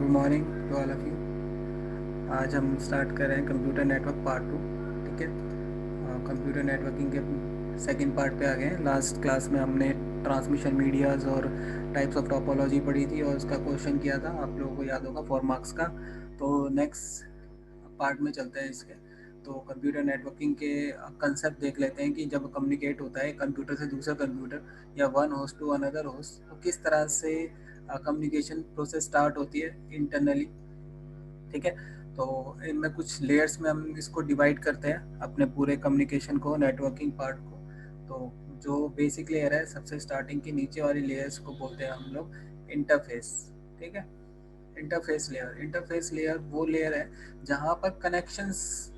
Good morning to all of you. आज हम start कर रहे हैं कंप्यूटर नेटवर्क पार्ट 2। ठीक है, कंप्यूटर नेटवर्किंग के सेकंड पार्ट पे आ गए हैं। लास्ट क्लास में हमने ट्रांसमिशन मीडियाज़ और टाइप्स ऑफ टोपोलॉजी पढ़ी थी और उसका क्वेश्चन किया था, आप लोगों को याद होगा, 4 मार्क्स का। तो नेक्स्ट पार्ट में चलते हैं इसके। तो कंप्यूटर नेटवर्किंग के कंसेप्ट देख लेते हैं कि जब कम्युनिकेट होता है कंप्यूटर से दूसरा कंप्यूटर या one host to another host, तो किस तरह से कम्युनिकेशन प्रोसेस स्टार्ट होती है इंटरनली। ठीक है, तो इनमें कुछ लेयर्स में हम इसको डिवाइड करते हैं अपने पूरे कम्युनिकेशन को, नेटवर्किंग पार्ट को। तो जो बेसिक लेयर है, सबसे स्टार्टिंग की नीचे वाली लेयर्स को बोलते हैं हम लोग इंटरफेस। ठीक है, इंटरफेस लेयर वो लेयर है जहाँ पर कनेक्शंस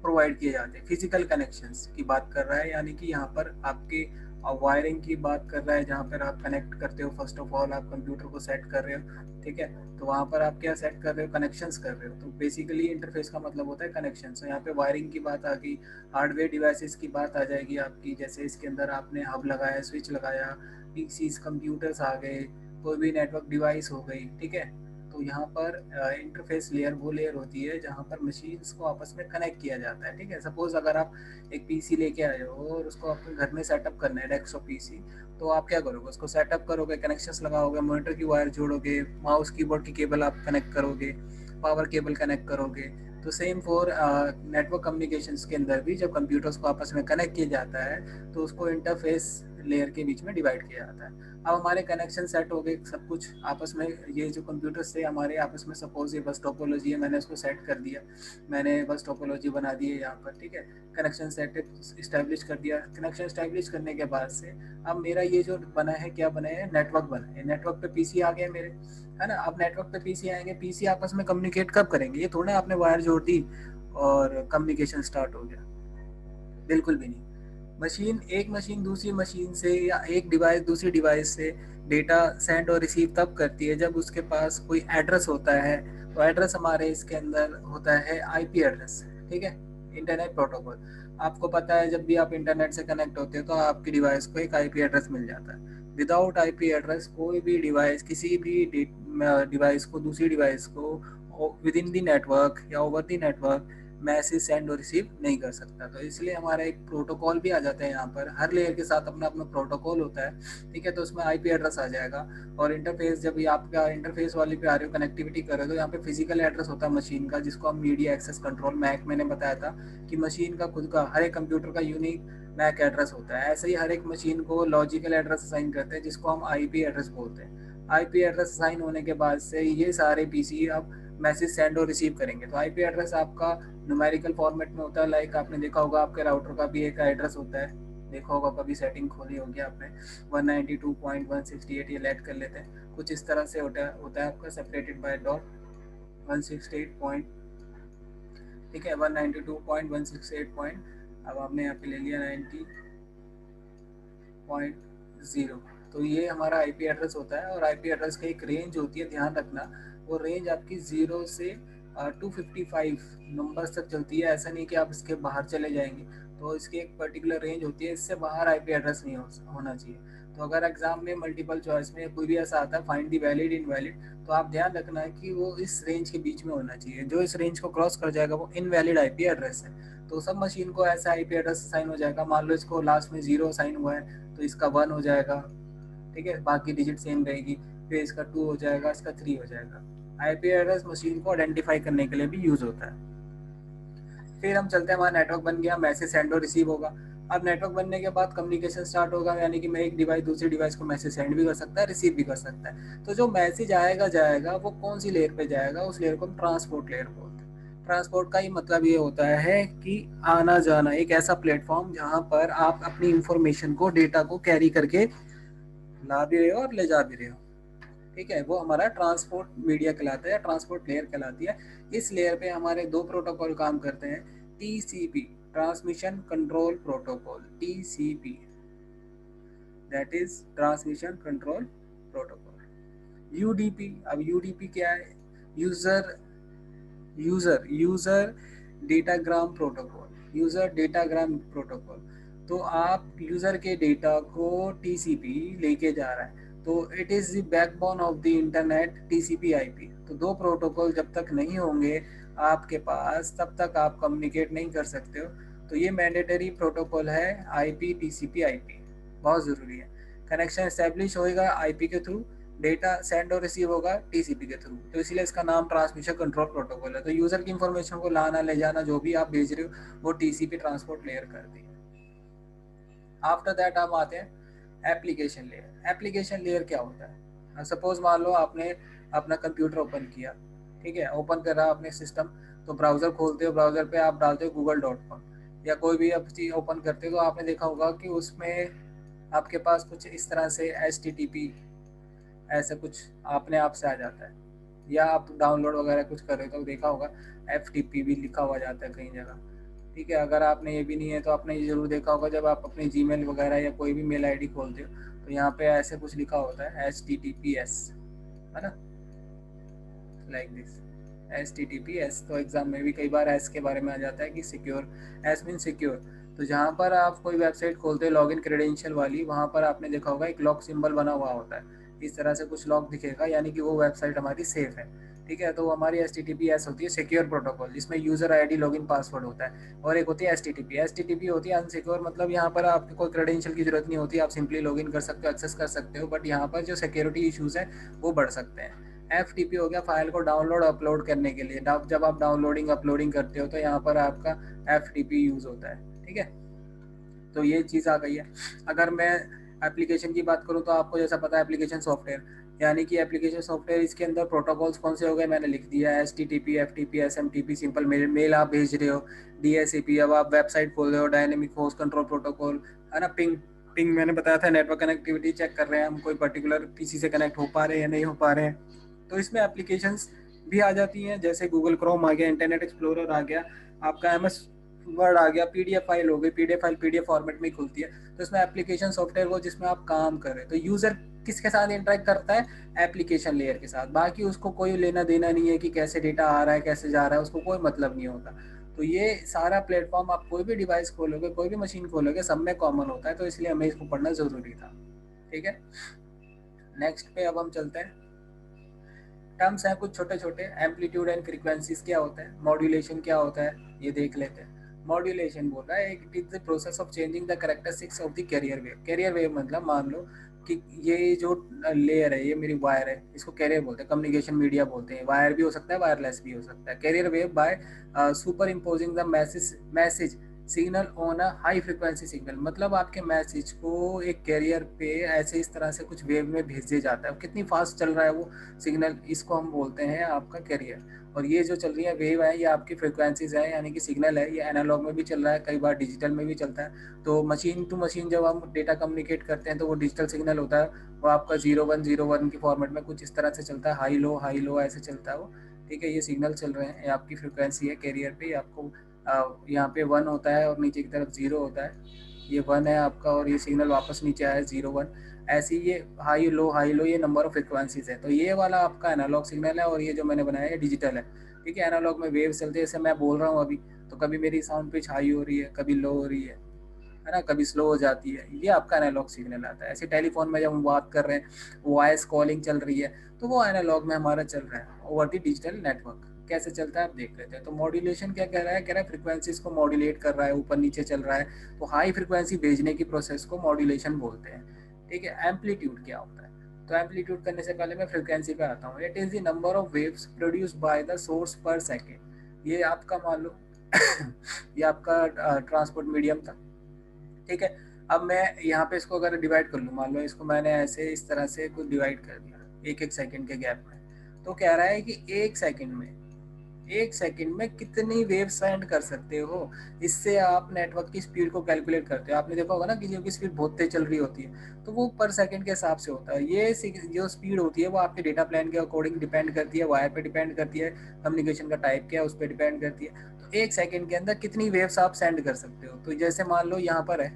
प्रोवाइड किए जाते हैं। फिजिकल कनेक्शंस की बात कर रहा है, यानी कि यहाँ पर आपके वायरिंग की बात कर रहा है, जहाँ पर आप कनेक्ट करते हो। फर्स्ट ऑफ ऑल आप कंप्यूटर को सेट कर रहे हो, ठीक है, तो वहाँ पर आप क्या सेट कर रहे हो, कनेक्शंस कर रहे हो। तो बेसिकली इंटरफेस का मतलब होता है कनेक्शन। तो यहाँ पे वायरिंग की बात आ गई, हार्डवेयर डिवाइसेस की बात आ जाएगी आपकी, जैसे इसके अंदर आपने हब लगाया, स्विच लगाया, पीसीस कंप्यूटर्स आ गए, कोई भी नेटवर्क डिवाइस हो गई। ठीक है, तो यहाँ पर इंटरफेस लेयर वो लेयर होती है जहाँ पर मशीन्स को आपस में कनेक्ट किया जाता है। ठीक है, सपोज अगर आप एक पीसी लेके आए हो और उसको अपने घर में सेटअप करना है, डेस्कटॉप पीसी, तो आप क्या करोगे, उसको सेटअप करोगे, कनेक्शंस लगाओगे, मॉनिटर की वायर जोड़ोगे, माउस कीबोर्ड की केबल आप कनेक्ट करोगे, पावर केबल कनेक्ट करोगे। तो सेम फॉर नेटवर्क कम्युनिकेशंस के अंदर भी जब कंप्यूटर्स को आपस में कनेक्ट किया जाता है तो उसको इंटरफेस लेयर के बीच में डिवाइड किया जाता है। अब हमारे कनेक्शन सेट हो गए, सब कुछ आपस में, ये जो कंप्यूटर्स थे हमारे आपस में, सपोज ये बस टोपोलॉजी है, मैंने उसको सेट कर दिया, मैंने बस टोपोलॉजी बना दी है यहाँ पर। ठीक है, कनेक्शन सेट इस्टेब्लिश कर दिया। कनेक्शन इस्टेब्लिश करने के बाद से अब मेरा ये जो बना है, क्या बना है, नेटवर्क बना है। नेटवर्क पे पीसी आ गए मेरे, है ना। अब नेटवर्क पे पीसी आएंगे, पीसी आपस में कम्युनिकेट कब करेंगे, ये थोड़ा आपने वायर जोड़ दी और कम्युनिकेशन स्टार्ट हो गया, बिल्कुल भी नहीं। एक मशीन दूसरी मशीन से या एक डिवाइस दूसरी डिवाइस से डेटा सेंड और रिसीव तब करती है जब उसके पास कोई एड्रेस होता है। तो एड्रेस हमारे इसके अंदर होता है आईपी एड्रेस। ठीक है, इंटरनेट प्रोटोकॉल। आपको पता है जब भी आप इंटरनेट से कनेक्ट होते हो तो आपकी डिवाइस को एक आईपी एड्रेस मिल जाता है। विदाउट आईपी एड्रेस कोई भी डिवाइस किसी भी डिवाइस को, दूसरी डिवाइस को विद इन दी नेटवर्क या over the network message send और रिसीव नहीं कर सकता। तो इसलिए हमारा एक प्रोटोकॉल भी आ जाता है यहाँ पर। हर लेयर के साथ अपना अपना प्रोटोकॉल होता है। ठीक है, तो उसमें आईपी एड्रेस आ जाएगा। और इंटरफेस, जब भी आपका इंटरफेस वाले पे आ रहे हो, कनेक्टिविटी कर रहे हो, तो यहाँ पे फिजिकल एड्रेस होता है मशीन का, जिसको हम मीडिया एक्सेस कंट्रोल, मैक, मैंने बताया था कि मशीन का खुद का, हर एक कंप्यूटर का यूनिक मैक एड्रेस होता है। ऐसे ही हर एक मशीन को लॉजिकल एड्रेस असाइन करते हैं, जिसको हम आईपी एड्रेस बोलते हैं। आईपी एड्रेस असाइन होने के बाद से ये सारे पीसी अब मैसेज सेंड और रिसीव करेंगे। तो आईपी एड्रेस आपका न्यूमेरिकल फॉर्मेट में होता है। लाइक आपने देखा होगा आपके राउटर का भी एक एड्रेस होता है, देखा होगा कभी, सेटिंग खोली होगी आपने, 192.168, ये लेट कर लेते हैं, कुछ इस तरह से होता है आपका, सेपरेटेड बाय डॉट 168 पॉइंट। ठीक है, 192.168 पॉइंट। अब आपने यहाँ पे ले लिया 90.0। तो ये हमारा आईपी एड्रेस होता है। और आईपी एड्रेस की एक रेंज होती है, ध्यान रखना, वो रेंज आपकी 0 से 255 नंबर्स तक चलती है। ऐसा नहीं कि आप इसके बाहर चले जाएंगे, तो इसकी एक पर्टिकुलर रेंज होती है, इससे बाहर आईपी एड्रेस नहीं होना चाहिए। तो अगर एग्जाम में मल्टीपल चॉइस में कोई भी ऐसा आता है, फाइंड दी वैलिड इनवैलिड, तो आप ध्यान रखना है कि वो इस रेंज के बीच में होना चाहिए। जो इस रेंज को क्रॉस कर जाएगा वो इनवैलिड आईपी एड्रेस है। तो सब मशीन को ऐसा आईपी एड्रेस साइन हो जाएगा। मान लो इसको लास्ट में 0 साइन हुआ है तो इसका 1 हो जाएगा। ठीक है, बाकी डिजिट सेम रहेगी, फिर इसका 2 हो जाएगा, इसका 3 हो जाएगा। आईपी एड्रेस मशीन को आइडेंटिफाई करने के लिए भी यूज होता है। फिर हम चलते हैं, हमारा नेटवर्क बन गया, मैसेज सेंड और रिसीव होगा। अब नेटवर्क बनने के बाद कम्युनिकेशन स्टार्ट होगा, यानी कि मैं एक डिवाइस दूसरी डिवाइस को मैसेज सेंड भी कर सकता है, रिसीव भी कर सकता है। तो जो मैसेज आएगा जाएगा वो कौन सी लेयर पे जाएगा, उस लेयर को हम ट्रांसपोर्ट लेयर बोलते हैं। ट्रांसपोर्ट का ही मतलब ये होता है कि आना जाना, एक ऐसा प्लेटफॉर्म जहाँ पर आप अपनी इंफॉर्मेशन को, डेटा को कैरी करके ला भी रहे हो और ले जा भी रहे हो। ठीक है, वो हमारा ट्रांसपोर्ट मीडिया कहलाता है, ट्रांसपोर्ट लेयर कहलाती है। इस लेयर पे हमारे दो प्रोटोकॉल काम करते हैं। TCP, transmission control protocol, TCP, that is transmission control protocol. UDP, अब यूडीपी क्या है, user user user datagram protocol, user datagram protocol. तो आप यूजर के डेटा को टीसीपी लेके जा रहा है। तो it is the backbone of the internet TCP IP. तो दो प्रोटोकॉल जब तक नहीं होंगे आपके पास तब तक आप कम्युनिकेट नहीं कर सकते हो। तो ये मैंडेटरी प्रोटोकॉल है आईपी टीसीपी आईपी, बहुत ज़रूरी है। कनेक्शन इस्टेब्लिश होएगा आईपी के थ्रू, डेटा सेंड और रिसीव होगा टीसीपी के थ्रू, तो इसलिए इसका नाम ट्रांसमिशन कंट्रोल प्रोटोकॉल है। तो यूज़र की इंफॉर्मेशन को लाना ले जाना जो भी आप भेज रहे हो वो टीसीपी ट्रांसपोर्ट लेयर करती है। आफ्टर दैट हम आते हैं एप्लीकेशन लेयर। एप्लीकेशन लेयर क्या होता है? सपोज मान लो आपने अपना कंप्यूटर ओपन किया, ठीक है, ओपन कर रहा आपने सिस्टम, तो ब्राउज़र खोलते हो, ब्राउज़र पे आप डालते हो google.com या कोई भी आप चीज़ ओपन करते हो, तो आपने देखा होगा कि उसमें आपके पास कुछ इस तरह से HTTP ऐसा कुछ अपने आप से आ जाता है, या आप डाउनलोड वगैरह कुछ कर रहे हो तो देखा होगा FTP भी लिखा हुआ जाता है कई जगह, ठीक है। अगर आपने ये भी नहीं है तो आपने ये ज़रूर देखा होगा जब आप अपनी जीमेल वगैरह या कोई भी मेल आईडी खोलते हो तो यहाँ पे ऐसे कुछ लिखा होता है HTTPS, है ना, लाइक दिस HTTPS। तो एग्जाम में भी कई बार एस के बारे में आ जाता है कि सिक्योर, एस मीन सिक्योर। तो जहाँ पर आप कोई वेबसाइट खोलते हो लॉगिन क्रेडेंशियल वाली, वहाँ पर आपने देखा होगा एक लॉक सिंबल बना हुआ होता है, इस तरह से कुछ लॉक दिखेगा, यानी कि वो वेबसाइट हमारी सेफ है, ठीक है। तो हमारी HTTPS होती है सिक्योर प्रोटोकॉल, जिसमें यूज़र आईडी लॉगिन पासवर्ड होता है, और एक होती है HTTP होती है अनसिक्योर, मतलब यहाँ पर आपको कोई क्रेडेंशियल की जरूरत नहीं होती, आप सिंपली लॉगिन कर सकते हो, एक्सेस कर सकते हो, बट यहाँ पर जो सिक्योरिटी इशूज़ हैं वो बढ़ सकते हैं। FTP हो गया फाइल को डाउनलोड अपलोड करने के लिए, जब आप डाउनलोडिंग अपलोडिंग करते हो तो यहाँ पर आपका FTP यूज़ होता है, ठीक है। तो ये चीज़ आ गई है। अगर मैं एप्लीकेशन की बात करूँ तो आपको जैसा पता है एप्लीकेशन सॉफ्टवेयर, यानी कि एप्लीकेशन सॉफ्टवेयर, इसके अंदर प्रोटोकॉल्स कौन से हो गए मैंने लिख दिया है, HTTP FTP SMTP, simple mail आप भेज रहे हो, DHCP, अब आप वेबसाइट खोल रहे हो, डायनेमिक होस्ट कंट्रोल प्रोटोकॉल, है ना, पिंग पिंग मैंने बताया था, नेटवर्क कनेक्टिविटी चेक कर रहे हैं हम, कोई पर्टिकुलर पीसी से कनेक्ट हो पा रहे हैं या नहीं हो पा रहे हैं। तो इसमें एप्लीकेशंस भी आ जाती हैं, जैसे गूगल क्रोम आ गया, इंटरनेट एक्सप्लोरर आ गया, आपका MS वर्ड आ गया, PDF फाइल हो गई, PDF फाइल PDF फॉर्मेट में खुलती है। तो इसमें एप्लीकेशन सॉफ्टवेयर वो जिसमें आप काम कर रहे हैं, तो यूज़र किसके साथ इंटरेक्ट करता है? एप्लीकेशन लेयर के साथ। बाकी उसको कोई लेना देना नहीं है कि कैसे डेटा आ रहा है कैसे जा रहा है, उसको कोई मतलब नहीं होता। तो ये सारा प्लेटफॉर्म आप कोई भी डिवाइस खोलोगे, कोई भी मशीन खोलोगे, सब में कॉमन होता है, तो इसलिए हमें इसको पढ़ना ज़रूरी था, ठीक है। नेक्स्ट पे अब हम चलते हैं, टर्म्स हैं कुछ छोटे छोटे, एम्पलीट्यूड एंड फ्रीक्वेंसीज क्या होता है, मॉड्यूलेशन क्या होता है, ये देख लेते हैं। मॉड्यूलेशन बोल रहा है it is the process of changing the characteristics of the carrier wave. Carrier wave मतलब मान लो कि ये जो लेयर है, ये मेरी वायर है, इसको कैरियर बोलते हैं, कम्युनिकेशन मीडिया बोलते हैं, वायर भी हो सकता है वायरलेस भी हो सकता है। Carrier wave by super imposing the message signal on a high frequency signal, मतलब आपके मैसेज को एक कैरियर पे ऐसे इस तरह से कुछ वेव में भेजे जाता है, कितनी फास्ट चल रहा है वो सिग्नल, इसको हम बोलते हैं आपका कैरियर। और ये जो चल रही है वेव है, ये आपकी फ्रिक्वेंसीज है, यानी कि सिग्नल है, ये एनालॉग में भी चल रहा है, कई बार डिजिटल में भी चलता है। तो मशीन टू मशीन जब हम डेटा कम्युनिकेट करते हैं तो वो डिजिटल सिग्नल होता है, वो आपका 0101 की फॉर्मेट में कुछ इस तरह से चलता है, हाई लो ऐसे चलता है वो, ठीक है। ये सिग्नल चल रहे हैं, ये आपकी फ्रिक्वेंसी है कैरियर पे, आपको यहाँ पे 1 होता है और नीचे की तरफ 0 होता है, ये 1 है आपका, और ये सिग्नल वापस नीचे आया 0 1, ऐसे ये हाई लो ये नंबर ऑफ फ्रिक्वेंसीज है। तो ये वाला आपका एनालॉग सिग्नल है, और ये जो मैंने बनाया है डिजिटल है, ठीक है। एनालॉग में वेव चलते हैं, जैसे मैं बोल रहा हूँ अभी, तो कभी मेरी साउंड पिच हाई हो रही है, कभी लो हो रही है ना, कभी स्लो हो जाती है, ये आपका एनालॉग सिग्नल आता है। ऐसे टेलीफोन में जब हम बात कर रहे हैं, वॉइस कॉलिंग चल रही है, तो वो एनालॉग में हमारा चल रहा है ओवर द डिजिटल नेटवर्क। कैसे चलता है आप देख लेते हैं। तो मॉड्यूलेशन क्या कह रहा है फ्रिक्वेंसीज को मॉड्यूलेट कर रहा है, ऊपर नीचे चल रहा है, तो हाई फ्रिक्वेंसी भेजने की प्रोसेस को मॉड्यूलेशन बोलते हैं, ठीक है। एम्पलीट्यूड क्या होता है? तो एम्पलीट्यूड करने से पहले मैं फ्रिक्वेंसी पे आता हूँ। It is the number of waves produced by the source पर सेकेंड। ये आपका मान लो ये आपका ट्रांसपोर्ट मीडियम था, ठीक है। अब मैं यहाँ पे इसको अगर डिवाइड कर लूँ, मान लो इसको मैंने ऐसे इस तरह से कुछ डिवाइड कर दिया एक एक सेकंड के गैप में, तो कह रहा है कि एक सेकंड में कितनी वेव सेंड कर सकते हो। इससे आप नेटवर्क की स्पीड को कैलकुलेट करते हो। आपने देखा होगा ना कि जो की स्पीड बहुत तेज चल रही होती है, तो वो पर सेकंड के हिसाब से होता है। ये जो स्पीड होती है वो आपके डेटा प्लान के अकॉर्डिंग डिपेंड करती है, वायर पे डिपेंड करती है, कम्युनिकेशन का टाइप क्या है उस पर डिपेंड करती है। तो एक सेकंड के अंदर कितनी वेव्स आप सेंड कर सकते हो। तो जैसे मान लो यहाँ पर है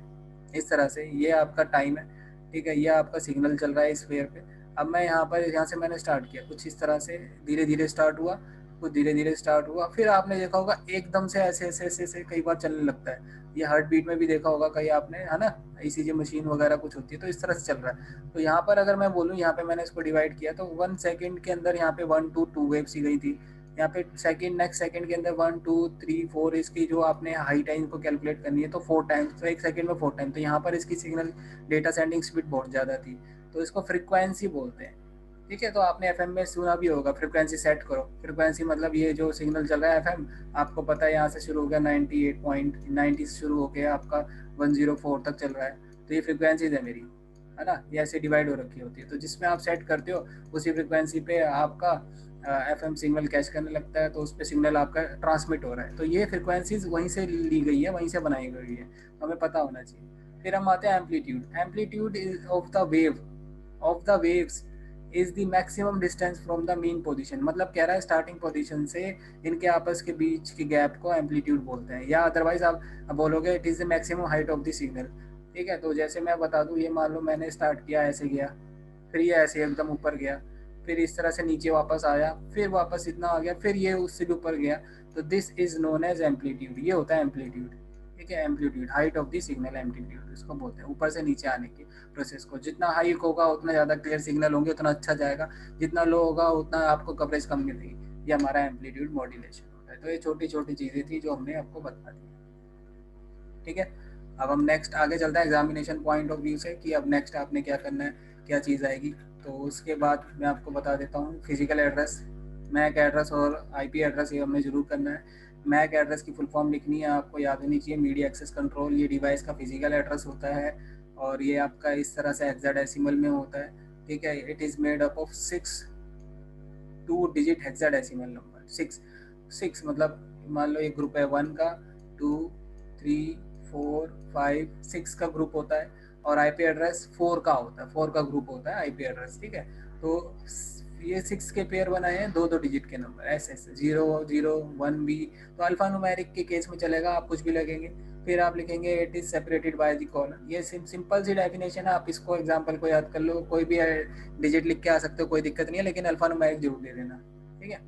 इस तरह से, ये आपका टाइम है, ठीक है, ये आपका सिग्नल चल रहा है इस वेयर पे। अब मैं यहाँ से मैंने स्टार्ट किया कुछ इस तरह से, धीरे धीरे स्टार्ट हुआ, कुछ धीरे धीरे स्टार्ट हुआ, फिर आपने देखा होगा एकदम से ऐसे ऐसे ऐसे ऐसे कई बार चलने लगता है। ये हार्ट बीट में भी देखा होगा कहीं आपने, है ना, ईसीजी मशीन वगैरह कुछ होती है तो इस तरह से चल रहा है। तो यहाँ पर अगर मैं बोलूँ, यहाँ पे मैंने इसको डिवाइड किया तो 1 सेकंड के अंदर यहाँ पे 1 to 2 वेव्स ही गई थी। यहाँ पे सेकंड, नेक्स्ट सेकंड के अंदर 1 2 3 4 इसकी जो आपने हाई टाइम को कैलकुलेट करनी है तो 4 टाइम्स, तो एक सेकंड में 4 टाइम, तो यहाँ पर इसकी सिग्नल डेटा सेंडिंग स्पीड बहुत ज़्यादा थी, तो इसको फ्रिक्वेंसी बोलते हैं। ठीक है, तो आपने एफएम में सुना भी होगा, फ्रिक्वेंसी सेट करो। फ्रिक्वेंसी मतलब ये जो सिग्नल चल रहा है एफएम, आपको पता है यहाँ से शुरू हो गया 98.90 से शुरू हो गया आपका 104 तक चल रहा है, तो ये फ्रिक्वेंसीज है मेरी, है ना, ये ऐसे डिवाइड हो रखी होती है। तो जिसमें आप सेट करते हो उसी फ्रिक्वेंसी पे आपका एफएम सिग्नल कैच करने लगता है, तो उस पर सिग्नल आपका ट्रांसमिट हो रहा है। तो ये फ्रिक्वेंसीज वहीं से ली गई है, वहीं से बनाई गई है, हमें पता होना चाहिए। फिर हम आते हैं amplitude. Amplitude is of the waves is the maximum distance from the mean position, मतलब कह रहा है स्टार्टिंग पोजीशन से इनके आपस के बीच के गैप को एम्पलीट्यूड बोलते हैं, या अदरवाइज आप बोलोगे it is the maximum height of the signal. ठीक है, तो जैसे मैं बता दूं, ये मान लो मैंने स्टार्ट किया, ऐसे गया, फिर ये ऐसे एकदम ऊपर गया, फिर इस तरह से नीचे वापस आया, फिर वापस इतना आ गया, फिर ये उससे भी ऊपर गया, तो this is known as amplitude. ये होता है एम्पलीट्यूड। ठीक है, amplitude, height of the signal amplitude इसको बोलते हैं, ऊपर से नीचे आने की प्रोसेस को। जितना हाई होगा उतना ज़्यादा क्लियर सिग्नल होंगे, उतना अच्छा जाएगा, जितना लो होगा उतना आपको कवरेज कम मिलेगी। ये हमारा एम्पलीट्यूड मॉड्यूलेशन होता है। तो ये छोटी छोटी चीज़ें थी जो हमने आपको बता दी। ठीक है, अब हम नेक्स्ट आगे चलते हैं एग्जामिनेशन पॉइंट ऑफ व्यू से, कि अब नेक्स्ट आपने क्या करना है, क्या चीज़ आएगी। तो उसके बाद मैं आपको बता देता हूँ फिजिकल एड्रेस, मैक एड्रेस और आईपी एड्रेस, ये हमने ज़रूर करना है। मैक एड्रेस की फुल फॉर्म लिखनी है, आपको याद होनी चाहिए, मीडिया एक्सेस कंट्रोल। ये डिवाइस का फिजिकल एड्रेस होता है और ये आपका इस तरह से हेक्साडेसिमल में होता है। ठीक है, it is made up of 6 2 digit hexadecimal number. 6 मतलब मान लो एक ग्रुप है 1 का, 2 3 4 5 6 का ग्रुप होता है, और आईपी एड्रेस 4 का होता है, 4 का ग्रुप होता है आईपी एड्रेस। ठीक है, तो ये 6 के पेयर बनाए हैं, 2 2 डिजिट के नंबर, ऐसे 0 0 1 बी। तो अल्फा न्यूमेरिक के केस में चलेगा, आप कुछ भी लगेंगे, फिर आप लिखेंगे it is separated by the colon. ये सिंपल सी डेफिनेशन है, आप इसको एग्जांपल को याद कर लो, कोई भी डिजिट लिख के आ सकते हो, कोई दिक्कत नहीं है, लेकिन अल्फा न्यूमेरिक जरूर दे देना। ठीक है,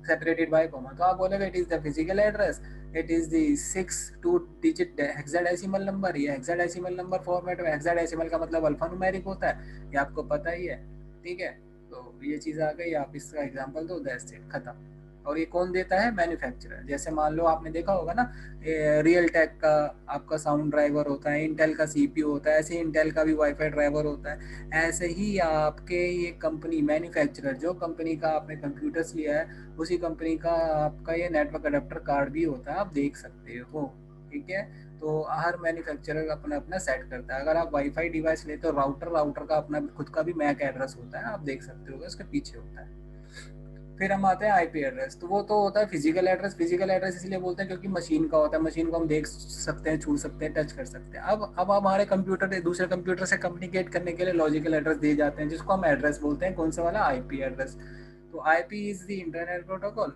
सेपरेटेड बाय कॉमा। तो आप बोलोगे it is the physical address, it is the 6 2 digit hexadecimal number. ये हेक्साडेसिमल नंबर फॉर्मेट में, हेक्साडेसिमल का मतलब अल्फा न्यूमेरिक होता है, ये आपको पता ही है। ठीक है, तो ये चीज़ आ गई, आप इसका एग्जांपल दो, दैट्स इट, खत्म। और ये कौन देता है, मैन्युफैक्चरर। जैसे मान लो आपने देखा होगा ना, रियल टेक का आपका साउंड ड्राइवर होता है, इंटेल का सीपीयू होता है, ऐसे ही इंटेल का भी वाईफाई ड्राइवर होता है। ऐसे ही आपके ये कंपनी मैन्युफैक्चरर, जो कंपनी का आपने कंप्यूटर्स लिया है, उसी कंपनी का आपका ये नेटवर्क अडेप्टर कार्ड भी होता है, आप देख सकते हो। ठीक है, तो हर मैन्युफैक्चरर अपना अपना सेट करता है। अगर आप वाईफाई डिवाइस लेते हो, राउटर का अपना खुद का भी मैक एड्रेस होता है, आप देख सकते हो, उसके पीछे होता है। फिर हम आते हैं आईपी एड्रेस, तो वो तो होता है फिजिकल एड्रेस। फिजिकल एड्रेस इसलिए बोलते हैं क्योंकि मशीन का होता है, मशीन को हम देख सकते हैं, छू सकते हैं, टच कर सकते हैं। अब हमारे कंप्यूटर दूसरे कंप्यूटर से कम्युनिकेट करने के लिए लॉजिकल एड्रेस दिए जाते हैं, जिसको हम एड्रेस बोलते हैं। कौन सा वाला, आईपी एड्रेस। तो IP is the internet protocol.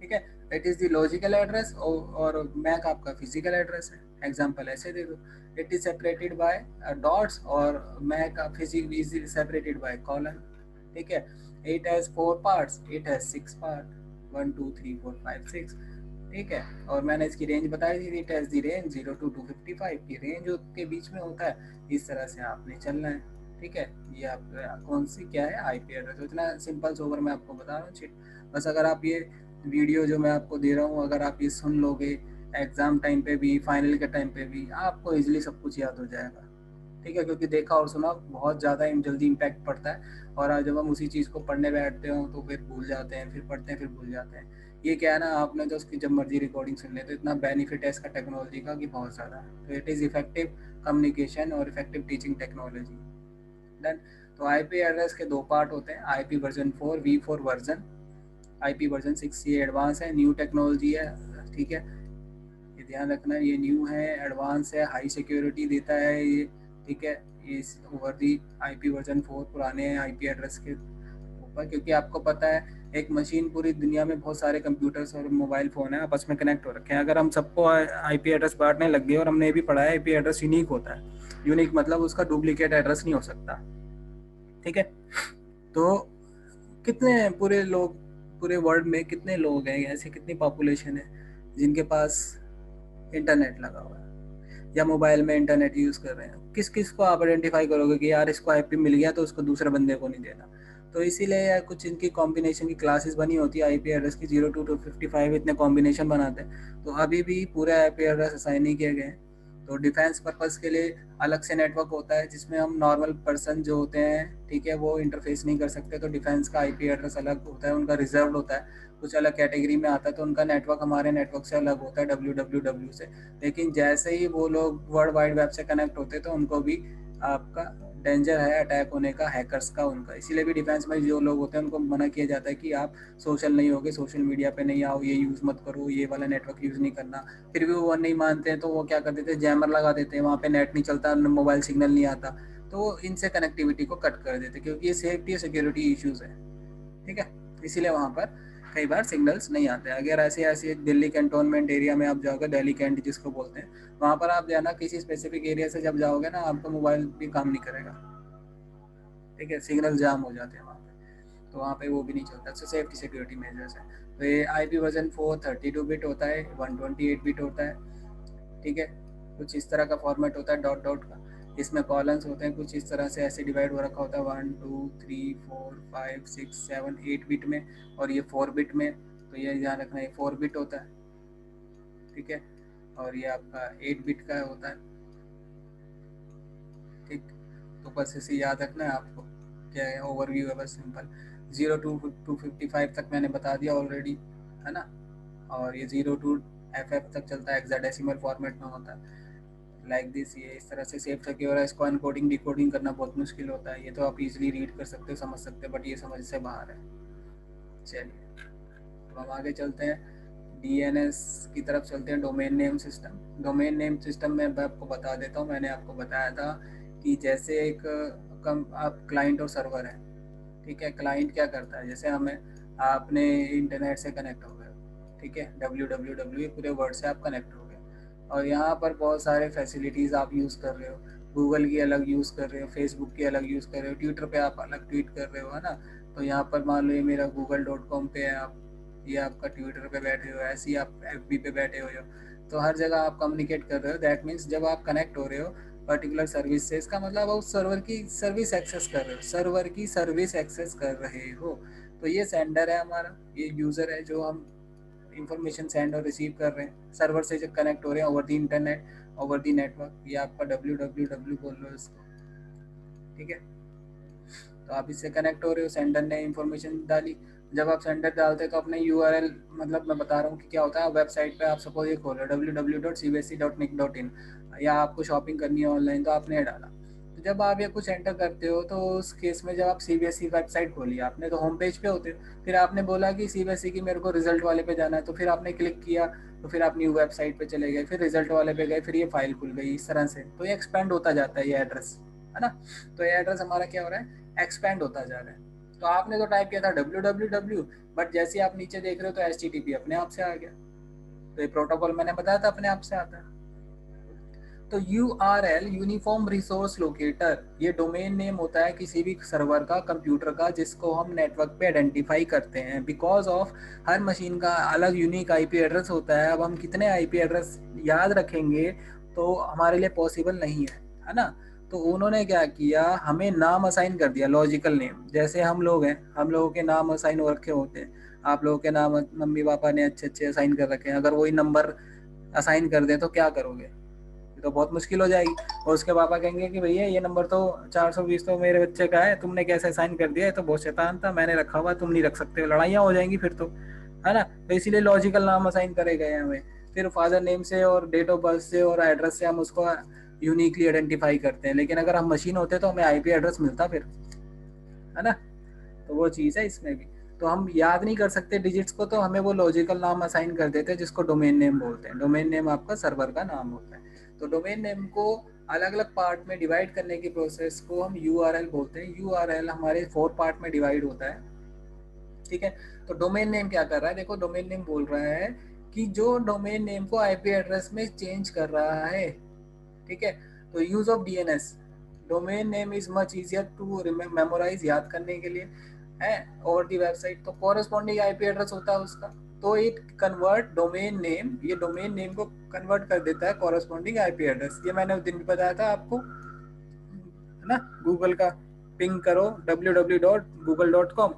ठीक है, it is the logical address, और मैक आपका फिजिकल एड्रेस है। एग्जांपल ऐसे दे दो, it is separated by dots, और MAC physic is separated by colon. ठीक है, it has 4 parts, it has 6 part, 1 2 3 4 5 6। ठीक है, और मैंने इसकी रेंज बताई थी, it has the range 0 to 255 की रेंज के बीच में होता है। इस तरह से आपने चलना है। ठीक है, ये आप कौन सी क्या है, आईपी एड्रेस। इतना सिंपल सोवर मैं आपको बता रहा हूँ चिट। बस अगर आप ये वीडियो जो मैं आपको दे रहा हूँ, अगर आप ये सुन लोगे एग्जाम टाइम पे भी, फाइनल के टाइम पे भी, आपको इजीली सब कुछ याद हो जाएगा। ठीक है, क्योंकि देखा और सुना बहुत ज़्यादा जल्दी इम्पैक्ट पड़ता है, और जब हम उसी चीज़ को पढ़ने बैठते हो तो फिर भूल जाते हैं, फिर पढ़ते हैं फिर भूल जाते हैं। ये क्या है ना, आपने तो उसकी जब मर्जी रिकॉर्डिंग सुन ले, तो इतना बेनिफिट है इसका टेक्नोलॉजी का कि बहुत ज़्यादा है। तो इट इज़ इफेक्टिव कम्युनिकेशन और इफेक्टिव टीचिंग टेक्नोलॉजी। डन। तो आईपी एड्रेस के 2 पार्ट होते हैं, IP version 4 V4 version, IP version 6 ये एडवांस है, न्यू टेक्नोलॉजी है। ठीक है, ये ध्यान रखना, ये न्यू है, एडवांस है, हाई सिक्योरिटी देता है ये। ठीक है, इस ओवर दी आईपी वर्जन 4 पुराने आईपी एड्रेस के ऊपर, क्योंकि आपको पता है एक मशीन, पूरी दुनिया में बहुत सारे कंप्यूटर्स और मोबाइल फ़ोन है, आपस में कनेक्ट हो रखे हैं। अगर हम सबको आईपी एड्रेस बांटने लग गए, और हमने ये भी पढ़ा है आईपी एड्रेस यूनिक होता है, यूनिक मतलब उसका डुप्लीकेट एड्रेस नहीं हो सकता। ठीक है, तो कितने पूरे लोग पूरे वर्ल्ड में कितने लोग हैं, ऐसी कितनी पॉपुलेशन है जिनके पास इंटरनेट लगा हुआ है या मोबाइल में इंटरनेट यूज़ कर रहे हैं। किस किस को आप आइडेंटिफाई करोगे कि यार इसको आईपी मिल गया तो उसको दूसरे बंदे को नहीं देना। तो इसीलिए कुछ इनकी कॉम्बिनेशन की क्लासेस बनी होती है आईपी एड्रेस की, 0 to 255 इतने कॉम्बिनेशन बनाते हैं। तो अभी भी पूरे आईपी एड्रेस असाइन नहीं किए गए हैं। तो डिफेंस पर्पज़ के लिए अलग से नेटवर्क होता है जिसमें हम नॉर्मल पर्सन जो होते हैं, ठीक है, वो इंटरफेस नहीं कर सकते। तो डिफेंस का आईपी एड्रेस अलग होता है, उनका रिजर्व होता है, कुछ अलग कैटेगरी में आता है। तो उनका नेटवर्क हमारे नेटवर्क से अलग होता है, www से। लेकिन जैसे ही वो लोग वर्ल्ड वाइड वेब से कनेक्ट होते हैं तो उनको भी आपका डेंजर है अटैक होने का, हैकर्स का उनका। इसीलिए भी डिफेंस में जो लोग होते हैं उनको मना किया जाता है कि आप सोशल नहीं होगे, सोशल मीडिया पे नहीं आओ, ये यूज़ मत करो, ये वाला नेटवर्क यूज़ नहीं करना। फिर भी वो नहीं मानते हैं तो वो क्या कर देते हैं, जैमर लगा देते हैं, वहाँ पे नेट नहीं चलता, मोबाइल सिग्नल नहीं आता, तो इनसे कनेक्टिविटी को कट कर देते क्योंकि ये सेफ्टी और सिक्योरिटी इश्यूज़ है, ठीक है। इसीलिए वहाँ पर कई बार सिग्नल्स नहीं आते। अगर ऐसे ऐसे दिल्ली कैंटोनमेंट एरिया में आप जाओगे, दिल्ली कैंट जिसको बोलते हैं, वहाँ पर आप जाना, किसी स्पेसिफिक एरिया से जब जाओगे ना, आपका मोबाइल भी काम नहीं करेगा, ठीक है, सिग्नल जाम हो जाते हैं वहाँ पे। तो वहाँ पे वो भी नहीं चलता। तो सेफ्टी सिक्योरिटी मेजर्स है। तो ये IP वर्जन 4 32 बिट होता है, 128 बिट होता है, ठीक है। कुछ इस तरह का फॉर्मेट होता है डॉट डॉट का। इसमें कॉलम्स होते हैं कुछ इस तरह से, ऐसे डिवाइड हो रखा होता है 1 2 3 4 5 6 7 8 बिट में, और ये 4 बिट में। तो ये ध्यान रखना, ये 4 बिट होता है, ठीक है, और ये आपका 8 बिट का होता है, ठीक। तो बस इसे याद रखना है आपको। क्या है, ओवरव्यू है बस सिंपल। 0 to 255 तक मैंने बता दिया ऑलरेडी, है ना। और ये 0 to FF तक चलता है, हेक्साडेसिमल फॉर्मेट में होता है, लाइक दिस। ये इस तरह से सेफ सिक्योर है। इसको अनकोडिंग डिकोडिंग करना बहुत मुश्किल होता है। ये तो आप इजीली रीड कर सकते हो, समझ सकते हो, बट ये समझ से बाहर है। चलिए, तो हम आगे चलते हैं, DNS की तरफ चलते हैं, domain name system. Domain name system में मैं आपको बता देता हूँ, मैंने आपको बताया था कि जैसे एक आप क्लाइंट और सर्वर है, ठीक है। क्लाइंट क्या करता है, जैसे हमें आपने इंटरनेट से कनेक्ट हो गए, ठीक है, www पूरे वर्ड से आप कनेक्ट हो गए, और यहाँ पर बहुत सारे फैसिलिटीज़ आप यूज़ कर रहे हो। गूगल की अलग यूज़ कर रहे हो, फेसबुक की अलग यूज़ कर रहे हो, ट्विटर पे आप अलग ट्वीट कर रहे हो, है ना। तो यहाँ पर मान लो ये मेरा google.com पे है, आप ये आपका ट्विटर पे बैठे हो, ऐसे ही आप FB पे बैठे हो। तो हर जगह आप कम्युनिकेट कर रहे हो। दैट मीन्स जब आप कनेक्ट हो रहे हो पर्टिकुलर सर्विस से, इसका मतलब आप उस सर्वर की सर्विस एक्सेस कर रहे हो, सर्वर की सर्विस एक्सेस कर रहे हो। तो ये सेंडर है हमारा, ये यूज़र है जो हम इंफॉर्मेशन सेंड और रिसीव कर रहे हैं सर्वर से जब कनेक्ट हो रहे हैं over the internet, over the network. ये आपका www बोल लो इसको, ठीक है। तो आप इससे कनेक्ट हो रहे हो, सेंडर ने इंफॉर्मेशन डाली। जब आप सेंडर डालते हैं तो अपने URL, मतलब मैं बता रहा हूँ कि क्या होता है, वेबसाइट पे आप सपोज ये खोल रहे हो www.cbse.nic.in, या आपको शॉपिंग करनी है ऑनलाइन, तो आपने डाला। तो जब आप ये कुछ एंटर करते हो तो उस केस में जब आप CBSE वेबसाइट खोली आपने, तो होम पेज पे होते हो। फिर आपने बोला कि CBSE की मेरे को रिजल्ट वाले पे जाना है, तो फिर आपने क्लिक किया, तो फिर आप न्यू वेबसाइट पे चले गए, फिर रिजल्ट वाले पे गए, फिर ये फाइल खुल गई इस तरह से। तो ये एक्सपेंड होता जाता है ये एड्रेस, है ना। तो ये एड्रेस हमारा क्या हो रहा है, एक्सपेंड होता जा रहा है। तो आपने तो टाइप किया था www, बट जैसे आप नीचे देख रहे हो तो HTTP अपने आप से आ गया। तो ये प्रोटोकॉल मैंने बताया था अपने आप से आता है। तो URL यूनिफॉर्म रिसोर्स लोकेटर, ये डोमेन नेम होता है किसी भी सर्वर का, कंप्यूटर का, जिसको हम नेटवर्क पे आइडेंटिफाई करते हैं। बिकॉज ऑफ हर मशीन का अलग यूनिक IP एड्रेस होता है। अब हम कितने IP एड्रेस याद रखेंगे तो हमारे लिए पॉसिबल नहीं है ना। तो उन्होंने क्या किया, हमें नाम असाइन कर दिया, लॉजिकल नेम। जैसे हम लोग हैं, हम लोगों के नाम असाइन हो रखे होते हैं, आप लोगों के नाम मम्मी पापा ने अच्छे अच्छे असाइन कर रखे हैं। अगर वही नंबर असाइन कर दें तो क्या करोगे, ये तो बहुत मुश्किल हो जाएगी। और उसके पापा कहेंगे कि भैया ये नंबर तो 420 तो मेरे बच्चे का है, तुमने कैसे साइन कर दिया, है तो बहुत शैतान था, मैंने रखा हुआ, तुम नहीं रख सकते, लड़ाइयाँ हो जाएंगी फिर तो, है ना। तो इसीलिए लॉजिकल नाम असाइन करे गए हमें। फिर फादर नेम से और डेट ऑफ बर्थ से और एड्रेस से हम उसको यूनिकली आइडेंटिफाई करते हैं। लेकिन अगर हम मशीन होते तो हमें IP एड्रेस मिलता फिर, है ना। तो वो चीज़ है इसमें भी। तो हम याद नहीं कर सकते डिजिट्स को, तो हमें वो लॉजिकल नाम असाइन कर देते हैं जिसको डोमेन नेम बोलते हैं। डोमेन नेम आपका सर्वर का नाम होता है। तो डोमेन नेम को अलग अलग पार्ट में डिवाइड करने की प्रोसेस को हम URL बोलते हैं। URL हमारे 4 पार्ट में डिवाइड होता है, ठीक है। तो डोमेन नेम क्या कर रहा है, देखो डोमेन नेम बोल रहा है कि जो डोमेन नेम को IP एड्रेस में चेंज कर रहा है, ठीक है। तो use of DNS, domain name is much easier to memorize, याद करने के लिए। है ओवर दी वेबसाइट, तो कोरस्पॉन्डिंग आईपी एड्रेस होता है उसका। तो इट कन्वर्ट डोमेन नेम, ये डोमेन नेम को कन्वर्ट कर देता है कोरस्पॉन्डिंग आईपी एड्रेस। ये मैंने उस दिन भी बताया था आपको, है ना। गूगल का पिंग करो www.google.com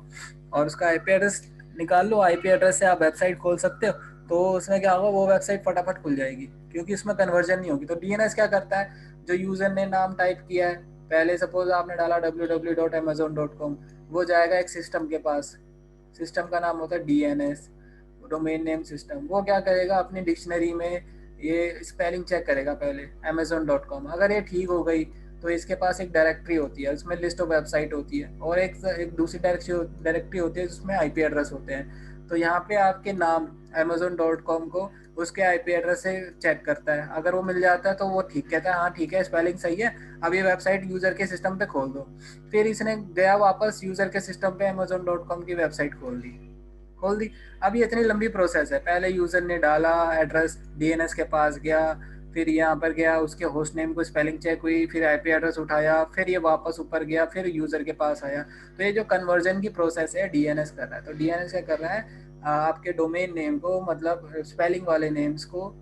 और उसका आईपी एड्रेस निकाल लो, आईपी एड्रेस से आप वेबसाइट खोल सकते हो। तो उसमें क्या होगा, वो वेबसाइट फटाफट खुल जाएगी क्योंकि उसमें कन्वर्जन नहीं होगी। तो डीएनएस क्या करता है, जो यूजर ने नाम टाइप किया है पहले, सपोज आपने डाला www.amazon.com, वो जाएगा एक सिस्टम के पास, सिस्टम का नाम होता है डीएनएस, डोमेन नेम सिस्टम। वो क्या करेगा, अपनी डिक्शनरी में ये स्पेलिंग चेक करेगा पहले amazon.com, अगर ये ठीक हो गई तो इसके पास एक डायरेक्टरी होती है, उसमें लिस्ट ऑफ वेबसाइट होती है, और एक दूसरी डायरेक्टरी होती है जिसमें आईपी एड्रेस होते हैं। तो यहाँ पे आपके नाम amazon.com को उसके आईपी एड्रेस से चेक करता है, अगर वो मिल जाता है तो वो ठीक कहता है, हाँ ठीक है स्पेलिंग सही है, अब ये वेबसाइट यूजर के सिस्टम पे खोल दो। फिर इसने गया वापस यूजर के सिस्टम पे amazon.com की वेबसाइट खोल दी। अब ये इतनी लंबी प्रोसेस है, पहले यूजर ने डाला एड्रेस, डीएनएस के पास गया, फिर यहाँ पर गया, उसके होस्ट नेम को स्पेलिंग चेक हुई, फिर आईपी एड्रेस उठाया, फिर ये वापस ऊपर गया, फिर यूजर के पास आया। तो ये जो कन्वर्जन की प्रोसेस है डीएनएस कर रहा है। तो डीएनएस क्या कर रहा है, आपके डोमेन नेम को, मतलब स्पेलिंग वाले नेम्स को,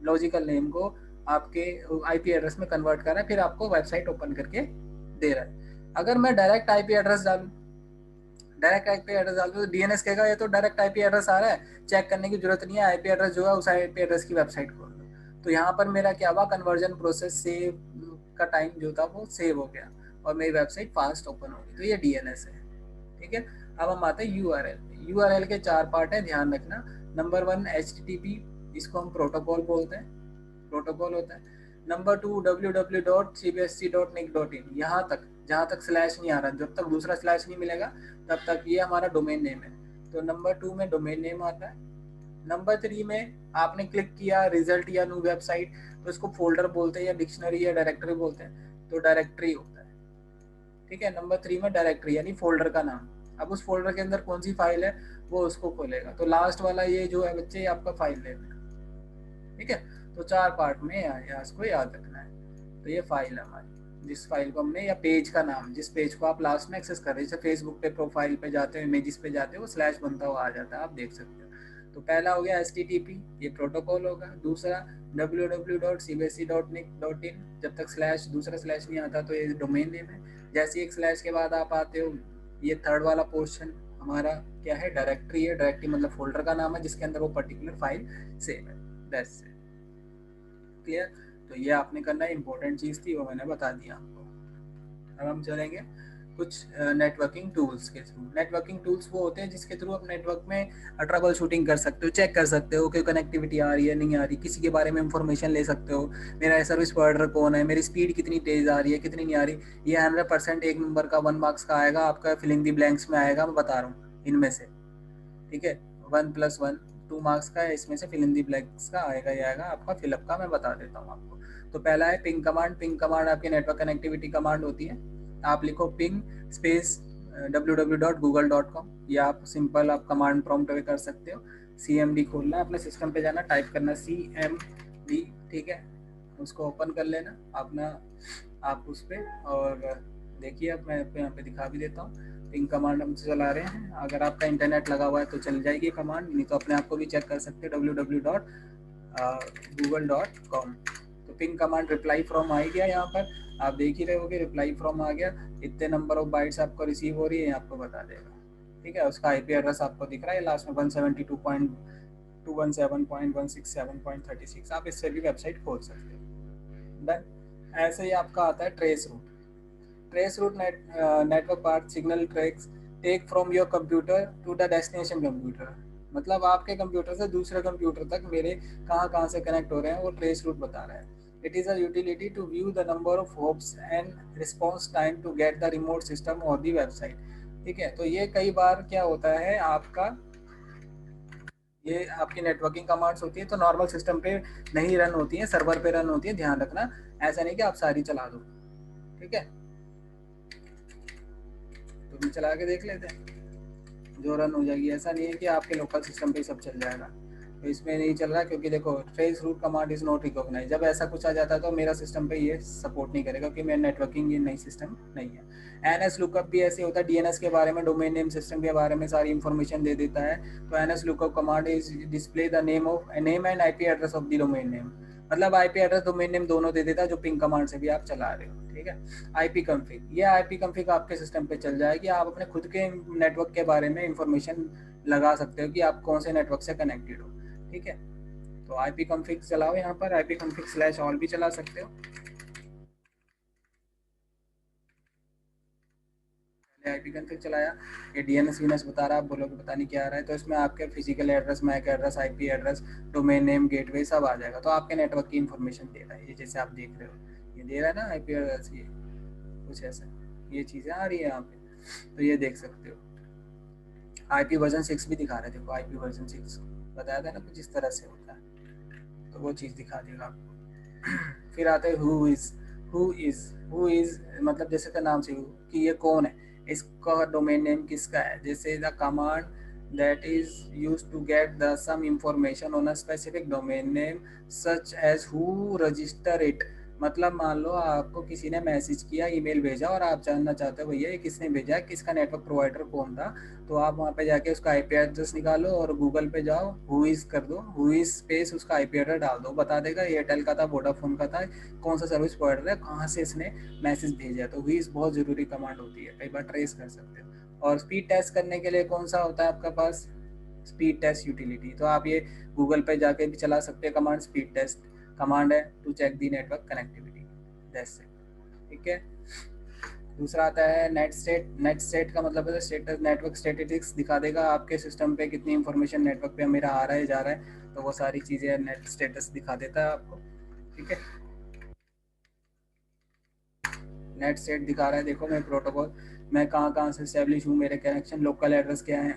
लॉजिकल नेम को आपके आईपी एड्रेस में कन्वर्ट कर रहा है, फिर आपको वेबसाइट ओपन करके दे रहा है। अगर मैं डायरेक्ट आईपी एड्रेस डालूं, डायरेक्ट आईपी एड्रेस डाल दो, डीएनएस कहेगा ये तो डायरेक्ट आईपी एड्रेस आ रहा है, चेक करने की जरूरत नहीं है, आईपी एड्रेस जो है उस आईपी एड्रेस की वेबसाइट खोल दो। तो यहाँ पर मेरा क्या हुआ, कन्वर्जन प्रोसेस सेव का टाइम जो था वो सेव हो गया और मेरी वेबसाइट फास्ट ओपन होगी। तो ये डीएनएस है, ठीक है। अब हम आते हैं यूआरएल। यूआरएल के 4 पार्ट है, ध्यान रखना। नंबर 1 एचटीटीपी, इसको हम प्रोटोकॉल बोलते हैं, प्रोटोकॉल होता है। नंबर 2 www.cbsc.nic.in, यहाँ तक जहाँ तक स्लैश नहीं आ रहा, जब तक दूसरा स्लैश नहीं मिलेगा तब तक ये हमारा डोमेन नेम है। तो नंबर 2 में डोमेन नेम आता है। नंबर 3 में आपने क्लिक किया रिजल्ट या न्यू वेबसाइट, तो इसको फोल्डर बोलते हैं या डिक्शनरी या डायरेक्टरी बोलते हैं, तो डायरेक्टरी होता है, ठीक है। नंबर 3 में डायरेक्टरी यानी फोल्डर का नाम। अब उस फोल्डर के अंदर कौन सी फाइल है वो उसको खोलेगा। तो लास्ट वाला ये जो है बच्चे, आपका फाइल नेम है, ठीक है। तो 4 पार्ट में इसको याद रखना है। तो ये फाइल है हमारी, जिस फाइल को हमने, या पेज का नाम, जिस पेज को आप लास्ट में एक्सेस कर रहे हैं, जैसे फेसबुक पे प्रोफाइल पे जाते हो, इमेजेस पे जाते हो, वो स्लैश बनता हुआ आ जाता है, आप देख सकते हो। तो पहला हो गया HTTP, ये प्रोटोकॉल होगा। दूसरा www.cbsc.nic.in, जब तक स्लैश, दूसरा स्लैश नहीं आता तो ये डोमेन नेम है। जैसे एक स्लैश के बाद आप आते हो, ये थर्ड वाला पोर्शन हमारा क्या है, डायरेक्टरी है। डायरेक्टरी मतलब फोल्डर का नाम है जिसके अंदर वो पर्टिकुलर फाइल सेव है, दैट्स इट, क्लियर। तो ये आपने करना है, इंपॉर्टेंट चीज़ थी वो मैंने बता दिया आपको। अब हम चलेंगे कुछ नेटवर्किंग टूल्स के थ्रू। नेटवर्किंग टूल्स वो होते हैं जिसके थ्रू आप नेटवर्क में ट्रबल शूटिंग कर सकते हो, चेक कर सकते हो कि कनेक्टिविटी आ रही है नहीं आ रही, किसी के बारे में इंफॉर्मेशन ले सकते हो, मेरा सर्विस प्रोवाइडर कौन है, मेरी स्पीड कितनी तेज़ आ रही है कितनी नहीं आ रही। ये 100% 1 नंबर का 1 मार्क्स का आएगा, आपका फिलिंग दी ब्लैंक्स में आएगा, मैं बता रहा हूँ इनमें से, ठीक है। 1+1 2 मार्क्स का है, इसमें से फिल इन दी ब्लैंक्स का आएगा ही आएगा, आपका फिलअप का मैं बता देता हूँ आपको। तो पहला है पिंग कमांड। पिंग कमांड आपकी नेटवर्क कनेक्टिविटी कमांड होती है। आप लिखो पिंग स्पेस www.google.com, या आप सिंपल आप कमांड प्रॉम्प्ट पे कर सकते हो। CMD खोलना है, अपने सिस्टम पे जाना, टाइप करना CMD, ठीक है। उसको ओपन कर लेना अपना आप उस पर, और देखिए अब मैं यहाँ पे दिखा भी देता हूँ। पिंग कमांड हम चला रहे हैं, अगर आपका इंटरनेट लगा हुआ है तो चल जाएगी कमांड, नहीं तो अपने आप को भी चेक कर सकते हैं www.google.com। तो पिंग कमांड रिप्लाई फ्रॉम आ गया, यहाँ पर आप देख ही रहे होगे, रिप्लाई फ्रॉम आ गया, इतने नंबर ऑफ बाइट्स आपको रिसीव हो रही है आपको बता देगा, ठीक है। उसका IP एड्रेस आपको दिख रहा है लास्ट में 172.217.167.36, आप इससे भी वेबसाइट खोल सकते हो। डन। ऐसे ही आपका आता है trace route. Trace route network path signal tracks take from your computer to the destination computer, मतलब आपके कंप्यूटर से दूसरे कंप्यूटर तक मेरे कहाँ से कनेक्ट हो रहे हैं वो ट्रेस रूट बता रहा है। It is a utility to view the number of hops and response time to get the remote system और दी वेबसाइट, ठीक है। तो ये कई बार क्या होता है आपका, ये आपकी नेटवर्किंग कमांड्स होती है तो नॉर्मल सिस्टम पे नहीं रन होती है, सर्वर पे रन होती है, ध्यान रखना। ऐसा नहीं कि आप सारी चला दो, ठीक है। तो भी चला के देख लेते हैं, जो रन हो जाएगी, ऐसा नहीं है कि आपके लोकल सिस्टम पे सब चल जाएगा। तो इसमें नहीं चल रहा क्योंकि देखो trace route command is not recognize. जब ऐसा कुछ आ जाता है तो मेरा सिस्टम पे ये सपोर्ट नहीं करेगा क्योंकि मेरा नेटवर्किंग ये नई सिस्टम नहीं है। एनएस लुकअप भी ऐसे होता है, डीएनएस के बारे में, डोमेन नेम सिस्टम के बारे में सारी इंफॉर्मेशन दे देता है। तो NS lookup command is display the name and IP address of the domain name, मतलब आईपी एड्रेस डोमेन नेम दोनों दे देता है जो पिंग कमांड से भी आप चला रहे हो। ठीक है, आईपी कंफिग, ये आईपी कंफिग आपके सिस्टम पे चल जाएगी। आप अपने खुद के नेटवर्क के बारे में इंफॉर्मेशन लगा सकते हो कि आप कौन से नेटवर्क से कनेक्टेड हो। ठीक है, तो आईपी कंफिग चलाओ, यहाँ पर आईपी कंफिग स्लैश ऑल भी चला सकते हो। आईपी कंफिग चलाया, ये डीएनएस वीएनएस बता रहा है, आप बोलोगे पता नहीं क्या आ रहा है, तो इसमें आपके physical address, MAC address, IP address, domain name, gateway सब आ जाएगा। तो आपके नेटवर्क की इंफॉर्मेशन दे रहा है, ये जैसे आप देख रहे हो ये दे रहा है ना आईपी एड्रेस, ये कुछ ऐसा ये चीज़ें आ रही है यहाँ पे, तो ये देख सकते हो। आईपी वर्जन 6 भी दिखा रहे थे, देखो आईपी वर्जन 6 बताया था ना कुछ इस तरह से होता है, तो वो चीज़ दिखा देगा आपको। फिर आते हैं हु इज मतलब जैसे का नाम से कि ये कौन है, इसका डोमेन नेम किसका है। जैसे the command that is used to get the some information on a specific domain name such as who register it। मतलब मान लो आपको किसी ने मैसेज किया, ईमेल भेजा और आप जानना चाहते हो भैया ये किसने भेजा है, किसका नेटवर्क प्रोवाइडर कौन था, तो आप वहाँ पे जाके उसका आईपी एड्रेस निकालो और गूगल पे जाओ, हु इज़ कर दो, हु इज़ स्पेस उसका आईपी एड्रेस डाल दो, बता देगा एयरटेल का था, वोडाफोन का था, कौन सा सर्विस प्रोवाइडर है, कहाँ से इसने मैसेज भेजा। तो हु इज़ बहुत ज़रूरी कमांड होती है, कई बार ट्रेस कर सकते हो। और स्पीड टेस्ट करने के लिए कौन सा होता है आपका पास, स्पीड टेस्ट यूटिलिटी। तो आप ये गूगल पे जाके भी चला सकते हैं कमांड, स्पीड टेस्ट कमांड है to check the network connectivity, जैसे। ठीक है, दूसरा आता है नेट स्टेट। नेट स्टेट का मतलब है स्टेटस, नेटवर्क स्टेटिस्टिक्स दिखा देगा आपके सिस्टम पे कितनी इंफॉर्मेशन नेटवर्क पे मेरा आ रहा है जा रहा है, तो वो सारी चीज़ें नेट स्टेटस दिखा देता है आपको। ठीक है, नेट स्टेट दिखा रहा है, देखो मैं प्रोटोकॉल मैं कहाँ से स्टैब्लिश हूँ, मेरे कनेक्शन लोकल एड्रेस क्या है,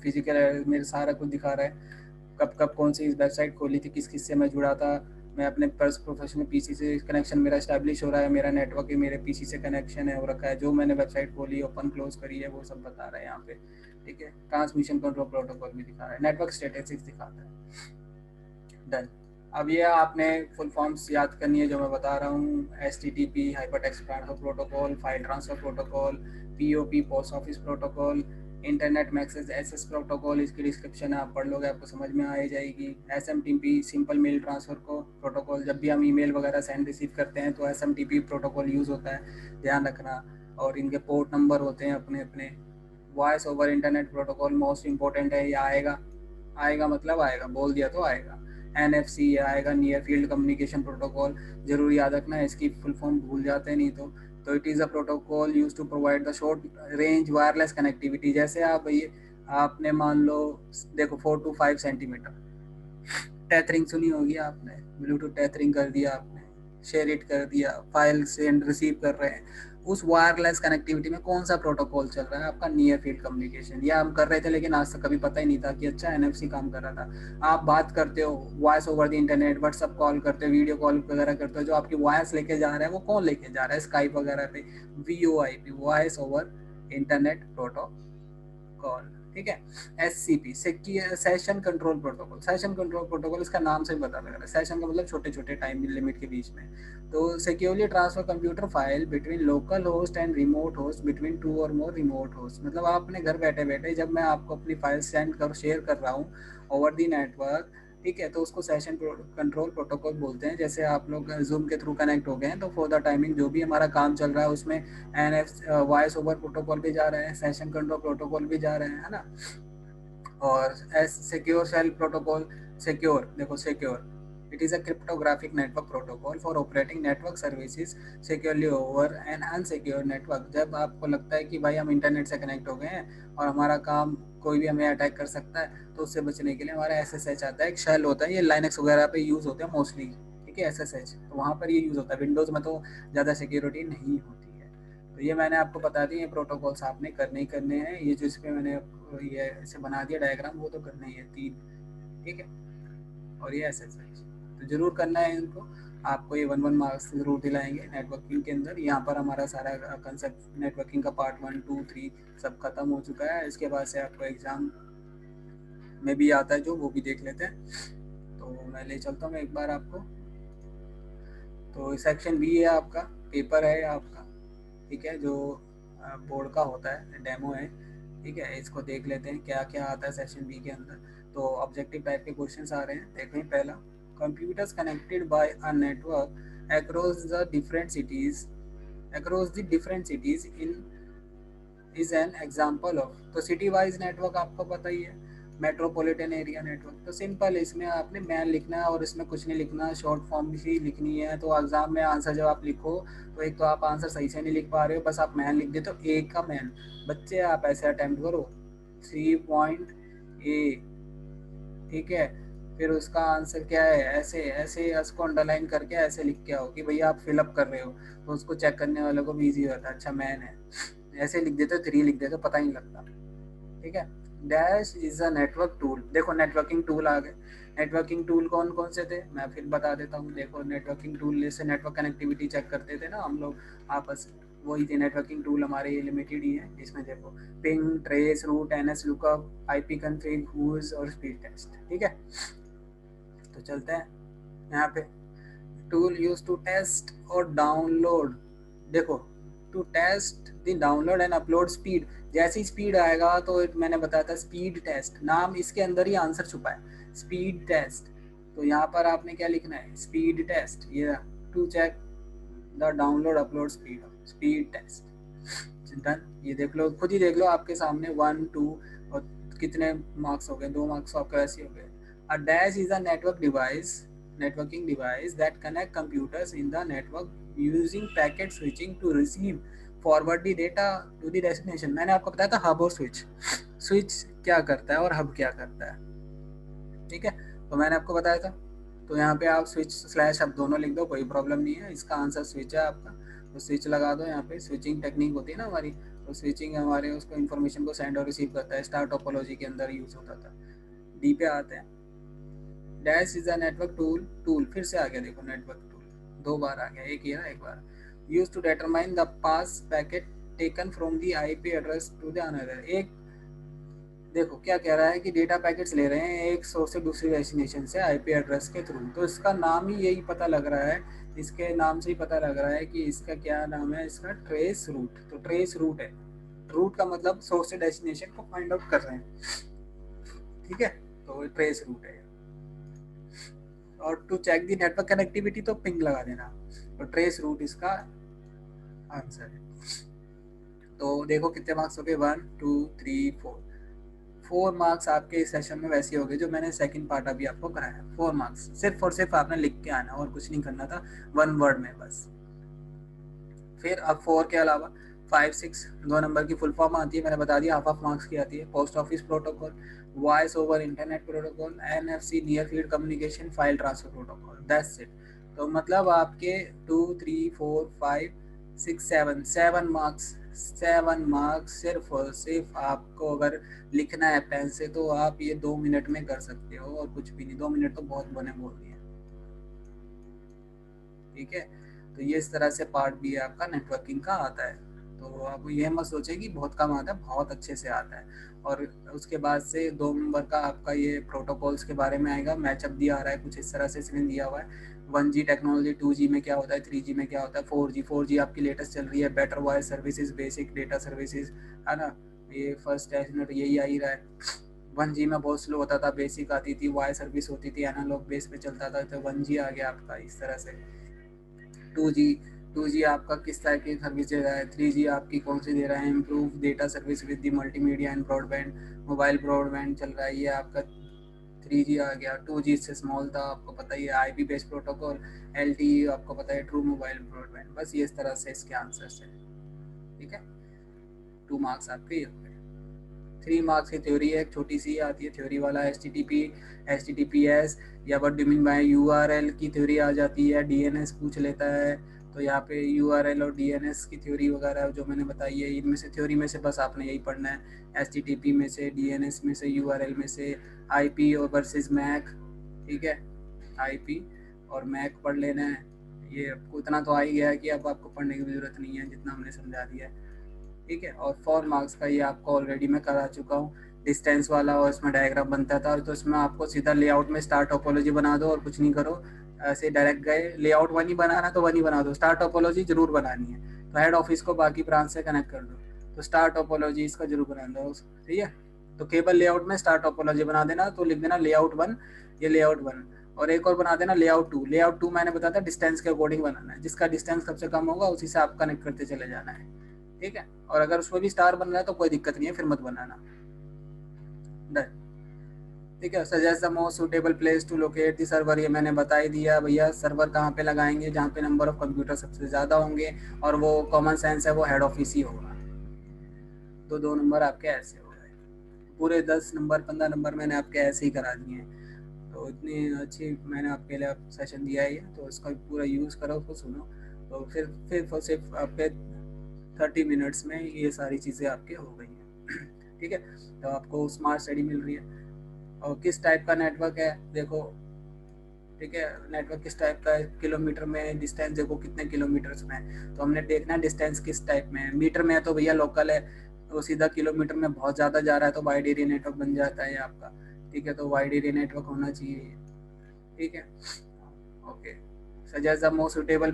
फिजिकल एड्रेस, मेरे सारा कुछ दिखा रहा है, कब कब कौन सी वेबसाइट खोली थी, किस किस से मैं जुड़ा था, मैं अपने प्रोफेशनल पीसी से कनेक्शन मेरा स्टैब्लिश हो रहा है, मेरा नेटवर्क है, मेरे पीसी से कनेक्शन है हो रखा है, जो मैंने वेबसाइट खोली ओपन क्लोज करी है वो सब बता रहा है यहाँ पे। ठीक है, ट्रांसमिशन कंट्रोल प्रोटोकॉल भी दिखा रहा है, नेटवर्क स्टेटिस्टिक्स दिखाता है। डन। अब ये आपने फुल फॉर्म्स याद करनी है जो मैं बता रहा हूँ, HTTP hypertext transfer protocol, file transfer protocol, POP post office protocol, internet message SS protocol, इसकी डिस्क्रिप्शन आप पढ़ लोगे आपको समझ में आ ही जाएगी। SMTP सिंपल मेल ट्रांसफर को प्रोटोकॉल, जब भी हम ईमेल वगैरह सेंड रिसीव करते हैं तो SMTP प्रोटोकॉल यूज़ होता है, ध्यान रखना। और इनके पोर्ट नंबर होते हैं अपने अपने। Voice over internet protocol most important है, ये आएगा, आएगा मतलब आएगा, बोल दिया तो आएगा। NFC आएगा, नियर फील्ड कम्युनिकेशन प्रोटोकॉल, जरूर याद रखना है, इसकी फुल फॉर्म भूल जाते हैं नहीं तो it is a protocol use to provide the short range wireless connectivity. जैसे आप ये आपने मान लो देखो 4 to 5 सेंटीमीटर टेथरिंग सुनी होगी आपने, ब्लूटूथ टेथरिंग कर दिया आपने, शेयर इट कर दिया, फाइल सेंड रिसीव कर रहे हैं, उस वायरलेस कनेक्टिविटी में कौन सा प्रोटोकॉल चल रहा है आपका, नियर फील्ड कम्युनिकेशन। ये हम कर रहे थे लेकिन आज तक कभी पता ही नहीं था कि अच्छा NFC काम कर रहा था। आप बात करते हो voice over the internet, WhatsApp call करते हो, वीडियो कॉल वगैरह करते हो, जो आपकी वॉइस लेके जा रहा है वो कौन लेके जा रहा है, स्काइप वगैरह पे, VoIP voice over internet protocol. ठीक है, SCP session control protocol, session control protocol इसका नाम से पता लग रहा है, सेशन का मतलब छोटे छोटे टाइम लिमिट के बीच में। तो securely transfer computer file between local host and remote host, between 2 और मोर रिमोट होस्ट। मतलब आप अपने घर बैठे बैठे जब मैं आपको अपनी फाइल सेंड कर शेयर कर रहा हूँ ओवर दी नेटवर्क, ठीक है, तो उसको सेशन कंट्रोल प्रोटोकॉल बोलते हैं। जैसे आप लोग जूम के थ्रू कनेक्ट हो गए हैं तो फॉर द टाइमिंग जो भी हमारा काम चल रहा है उसमें वॉइस ओवर प्रोटोकॉल भी जा रहे हैं, सेशन कंट्रोल प्रोटोकॉल भी जा रहे हैं, है ना। और सिक्योर सेल प्रोटोकॉल, सिक्योर देखो secure, it is a cryptographic network protocol for operating network services securely over an unsecure network. जब आपको लगता है कि भाई हम इंटरनेट से कनेक्ट हो गए हैं और हमारा काम कोई भी हमें अटैक कर सकता है, तो उससे बचने के लिए हमारा SSH आता है, एक शेल होता है, ये लाइनक्स वगैरह पे यूज़ होते हैं मोस्टली। ठीक है, SSH तो वहाँ पर ये यूज़ होता है, विंडोज़ में तो ज़्यादा सिक्योरिटी नहीं होती है। तो ये मैंने आपको बता दी, ये प्रोटोकॉल्स आपने करने ही करने हैं, ये जो इस पर मैंने ये ऐसे बना दिया डायग्राम वो तो करना ही है 3। ठीक है, और ये SSH तो जरूर करना है इनको, आपको ये 1 मार्क्स जरूर दिलाएंगे नेटवर्किंग के अंदर। यहाँ पर हमारा सारा कंसेप्ट नेटवर्किंग का पार्ट 1 2 3 सब खत्म हो चुका है, इसके बाद से आपको एग्ज़ाम में भी आता है जो, वो भी देख लेते हैं। तो मैं ले चलता हूँ एक बार आपको। तो सेक्शन बी है आपका, पेपर है आपका, ठीक है, जो बोर्ड का होता है, डेमो है, ठीक है। इसको देख लेते हैं क्या क्या आता है सेक्शन बी के अंदर। तो ऑब्जेक्टिव टाइप के क्वेश्चंस आ रहे हैं, देखें। पहला, computers connected by a network across the different cities in is an example of. तो सिटी वाइज नेटवर्क आपको पता ही है, मेट्रोपॉलिटन एरिया नेटवर्क। तो सिंपल, इसमें आपने मैन लिखना है और इसमें कुछ नहीं लिखना, शॉर्ट फॉर्म भी लिखनी है। तो एग्जाम में आंसर जब आप लिखो तो एक तो आप आंसर सही से नहीं लिख पा रहे हो, बस आप मैन लिख देते हो, एक का मैन। बच्चे आप ऐसे अटेम्प्ट करो 3.A, ठीक है। फिर उसका आंसर क्या है, ऐसे ऐसे इसको अंडरलाइन करके ऐसे लिख के आओ कि भैया आप फिलअप कर रहे हो, तो उसको चेक करने वालों को भी ईजी होता है, अच्छा मैन है। ऐसे लिख देते हो, 3 लिख देते हो, पता ही नहीं लगता, ठीक है। Dash is a network tool. देखो नेटवर्किंग टूल आ गए। नेटवर्किंग टूल कौन कौन से थे, मैं फिर बता देता हूँ। देखो नेटवर्किंग टूल से नेटवर्क कनेक्टिविटी चेक करते थे ना हम लोग आपस में, वही थे नेटवर्किंग टूल हमारे, ये लिमिटेड ही है। इसमें देखो ping, trace, route, NS lookup, IP config, whois और स्पीड टेस्ट, ठीक है। तो चलते हैं यहाँ पे। टूल यूज टू टेस्ट और डाउनलोड। देखो, to test the download and upload speed. जैसी स्पीड आएगा तो मैंने बताया था स्पीड टेस्ट, नाम इसके अंदर ही आंसर छुपा है, स्पीड टेस्ट। तो यहाँ पर आपने क्या लिखना है, स्पीड टेस्ट, ये to check the download upload speed, speed test. Done. ये देख लो, खुद ही देख लो आपके सामने 1 2 और कितने मार्क्स हो गए, 2 मार्क्स आपके वैसे हो गए। A dash is a networking device that connect computers in the network using packet switching to receive forward the data to the destination। मैंने आपको बताया था हब और स्विच। स्विच क्या करता है और हब क्या करता है, ठीक है। तो मैंने आपको बताया था। तो यहाँ पे आप स्विच स्लैश हब दोनों लिख दो, कोई प्रॉब्लम नहीं है। इसका आंसर स्विच है आपका, तो स्विच लगा दो। यहाँ पे स्विचिंग टेक्निक होती है ना हमारी, तो स्विचिंग हमारे उसको इन्फॉर्मेशन को सेंड और रिसीव करता है, स्टार टोपोलॉजी के अंदर यूज होता था। डी पे आते हैं। Dash is a network tool फिर से आ गया, देखो नेटवर्क टूल 2 बार आ गया, एक ही ना, एक बार। Use to determine the pass packet taken from the IP address to the another. एक देखो क्या कह रहा है कि डेटा पैकेट्स ले रहे हैं एक सोर्स से दूसरी डेस्टिनेशन से आईपी एड्रेस के थ्रू। तो इसका नाम ही यही पता लग रहा है, इसके नाम से ही पता लग रहा है कि इसका क्या नाम है, इसका ट्रेस रूट। तो ट्रेस रूट है, रूट का मतलब सोर्स से डेस्टिनेशन को फाइंड आउट कर रहे हैं, ठीक है। तो ट्रेस रूट है। और to check the network connectivity तो पिंग लगा देना, तो ट्रेस रूट इसका आंसर है। तो देखो कितने मार्क्स हो गए, 1 2 3 4 मार्क्स आपके इस सेशन में वैसे हो गए, जो मैंने सेकंड पार्ट अभी आपको कराया। 4 मार्क्स सिर्फ और सिर्फ आपने लिख के आना और कुछ नहीं करना था, 1 वर्ड में बस। फिर अब 4 के अलावा 5 6 2 नंबर की फुल फॉर्म आती है, मैंने बता दिया। हाफ मार्क्स की आती है, post office protocol, voice over internet protocol, NFC near field communication, file transfer protocol, that's it. तो मतलब आपके 2 3 4 5 6 7 मार्क्स, 7 मार्क्स सिर्फ और सिर्फ आपको अगर लिखना है पेन से, तो आप ये 2 मिनट में कर सकते हो और कुछ भी नहीं। 2 मिनट तो बहुत बने बोल दिए, ठीक है। तो ये इस तरह से पार्ट भी आपका नेटवर्किंग का आता है। तो आप ये मत सोचे कि बहुत कम आता है, बहुत अच्छे से आता है। और उसके बाद से 2 नंबर का आपका ये प्रोटोकॉल्स के बारे में आएगा। मैचअप दिया आ रहा है कुछ इस तरह से, इसमें दिया हुआ है 1G टेक्नोलॉजी, 2G में क्या होता है, 3G में क्या होता है, 4G आपकी लेटेस्ट चल रही है, better voice services, basic data services, है ना। ये फर्स्ट टेस्ट यही आ ही रहा है। 1G में बहुत स्लो होता था, बेसिक आती थी, वॉइस सर्विस होती थी, एनालॉग बेस पे चलता था, तो 1G आ गया आपका इस तरह से। 2G 2G आपका किस तरह की सर्विस दे रहा है, 3G आपकी कौन सी दे रहा है, improve data service with the multimedia and broadband, mobile broadband चल रहा है, ये आपका 3G आ गया। 2G इससे स्मॉल था, आपको पता ही है, IP बेस्ड प्रोटोकॉल, LTE आपको पता है, ट्रू मोबाइल ब्रॉडबैंड। बस ये इस तरह से इसके आंसर्स हैं, ठीक है। 2 मार्क्स आपके ये हो गए। 3 मार्क्स की थ्योरी है, एक छोटी सी आती है थ्योरी वाला, HTTPS या what do mean by URL की थ्योरी आ जाती है, DNS पूछ लेता है। तो यहाँ पे URL और DNS की थ्योरी वगैरह जो मैंने बताई है, इनमें से थ्योरी में से बस आपने यही पढ़ना है, HTTP में से, DNS में से, URL में से, IP और वर्सेस मैक, ठीक है। IP और मैक पढ़ लेना है। ये आपको इतना तो आ ही गया है कि अब आपको पढ़ने की ज़रूरत नहीं है, जितना हमने समझा दिया है, ठीक है। और 4 मार्क्स का ये आपको ऑलरेडी मैं करा चुका हूँ, डिस्टेंस वाला और इसमें डायग्राम बनता था, तो इसमें आपको सीधा लेआउट में स्टार टोपोलॉजी बना दो और कुछ नहीं करो, ऐसे डायरेक्ट गए। लेआउट वन ही बनाना तो वन ही बना दो, स्टार टोपोलॉजी जरूर बनानी है। तो हेड ऑफिस को बाकी ब्रांच से कनेक्ट कर दो, तो स्टार टोपोलॉजी इसका जरूर बना दो, ठीक है। तो केबल लेआउट में स्टार टोपोलॉजी बना देना, तो लिख देना लेआउट वन, ये लेआउट वन। और एक और बना देना लेआउट टू। लेआउट टू मैंने बताया था डिस्टेंस के अकॉर्डिंग बनाना है, जिसका डिस्टेंस सबसे कम होगा उसी से आप कनेक्ट करते चले जाना है, ठीक है। और अगर उसमें भी स्टार बन रहा है तो कोई दिक्कत नहीं है, फिर मत बनाना। डन, ठीक है। Suggest the most suitable place to locate the server, ये मैंने बता ही दिया भैया। सर्वर कहाँ पे लगाएंगे, जहाँ पे नंबर ऑफ कंप्यूटर सबसे ज़्यादा होंगे, और वो कॉमन सेंस है, वो हेड ऑफिस ही होगा। तो 2 नंबर आपके ऐसे हो गए, पूरे 10 नंबर 15 नंबर मैंने आपके ऐसे ही करा दिए हैं। तो इतनी अच्छी मैंने आपके लिए सेशन दिया ही है, तो इसका पूरा यूज़ करो, उसको सुनो। तो फिर सिर्फ आपके 30 मिनट्स में ये सारी चीज़ें आपके हो गई हैं, ठीक है। तो आपको स्मार्ट स्टडी मिल रही है। और किस टाइप का नेटवर्क है देखो, ठीक है। नेटवर्क किस टाइप का है, किलोमीटर में डिस्टेंस देखो कितने किलोमीटर्स में है, तो हमने देखना है डिस्टेंस किस टाइप में है। मीटर में है तो भैया लोकल है, तो सीधा किलोमीटर में बहुत ज़्यादा जा रहा है तो वाइड एरिया नेटवर्क बन जाता है आपका, ठीक है। तो वाइड एरिया नेटवर्क होना चाहिए, ठीक है। Okay, suggest the most suitable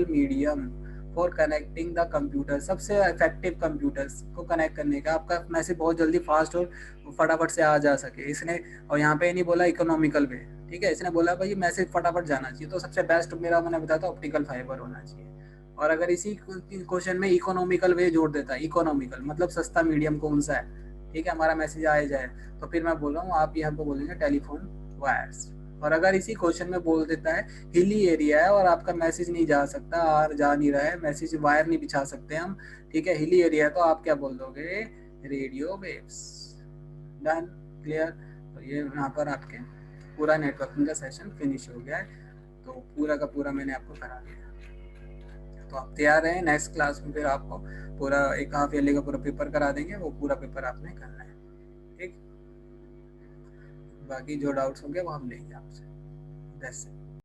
medium for connecting the computer, सबसे इफेक्टिव कंप्यूटर्स को कनेक्ट करने का, आपका मैसेज बहुत जल्दी फास्ट और फटाफट से आ जा सके इसने। और यहाँ पे नहीं बोला इकोनॉमिकल वे, ठीक है, इसने बोला भाई मैसेज फटाफट जाना चाहिए, तो सबसे बेस्ट मेरा मैंने बताया था ऑप्टिकल फाइबर होना चाहिए। और अगर इसी क्वेश्चन में इकोनॉमिकल वे जोड़ देता है, इकोनॉमिकल मतलब सस्ता मीडियम कौन सा है, ठीक है, हमारा मैसेज आए जाए, तो फिर मैं बोल रहा हूँ आप यहाँ पे बोलेंगे टेलीफोन वायर्स। और अगर इसी क्वेश्चन में बोल देता है हिली एरिया है और आपका मैसेज नहीं जा सकता, और जा नहीं रहा है मैसेज, वायर नहीं बिछा सकते हम, ठीक है, हिली एरिया है, तो आप क्या बोल दोगे, रेडियो वेव्स। Done, clear. तो ये यहाँ पर आपके पूरा नेटवर्किंग का सेशन फिनिश हो गया है, तो पूरा का पूरा मैंने आपको करा दिया। तो आप तैयार हैं, नेक्स्ट क्लास में फिर आपको पूरा एक हाफ ईयरली का पूरा पेपर करा देंगे, वो पूरा पेपर आपने करना है, ठीक। बाकी जो डाउट्स होंगे वो हम लेंगे आपसे। That's it.